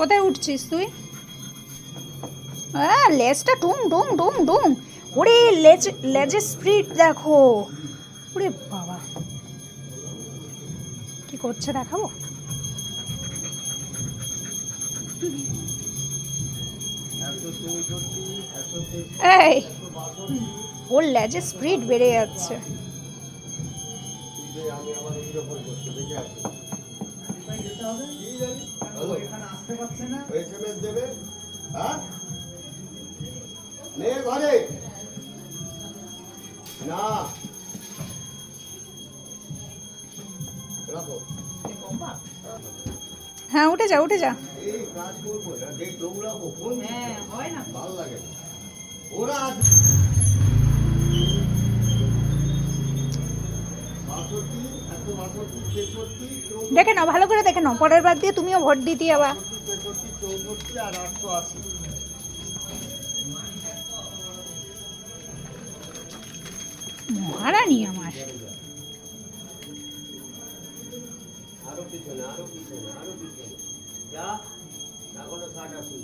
কোথায় উঠছিস তুই? হ্যাঁ, লেজটা টুং টুং টুং টুং। ওরে লেজের স্পিড দেখো। ওরে বাবা, কি করছে দেখাবো? এই, ওর লেজের স্পিড বেড়ে যাচ্ছে। হ্যাঁ, উঠে যা উঠে যা। দেখে নাও, ভালো করে দেখে নাও, পরের বার দিয়ে তুমিও ভোট দিতে যাবা। মহারানী আমার। আরো পিছনে আরো পিছনে আরো পিছনে যা এখনো 60 আসুন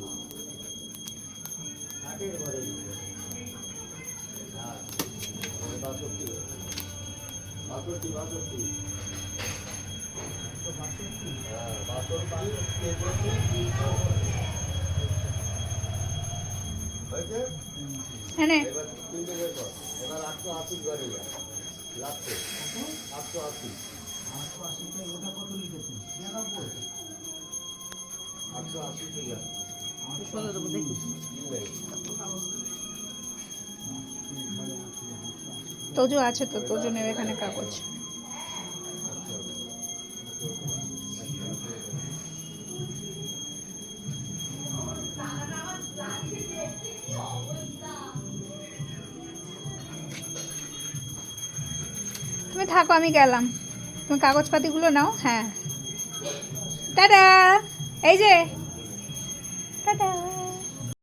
60-এর ঘরে হ্যাঁ 62 62 62 হ্যাঁ হ্যাঁ, এবার 880 ঘরে যা লাগছে 880 ওটা কত লিখেছে 880 ঠিক আছে তোজো আছে তো, তোজো নেবে এখানে কাগজ। তুমি থাকো, আমি গেলাম। তুমি কাগজপাতিগুলো নাও। হ্যাঁ, টাটা। এই যে টাটা।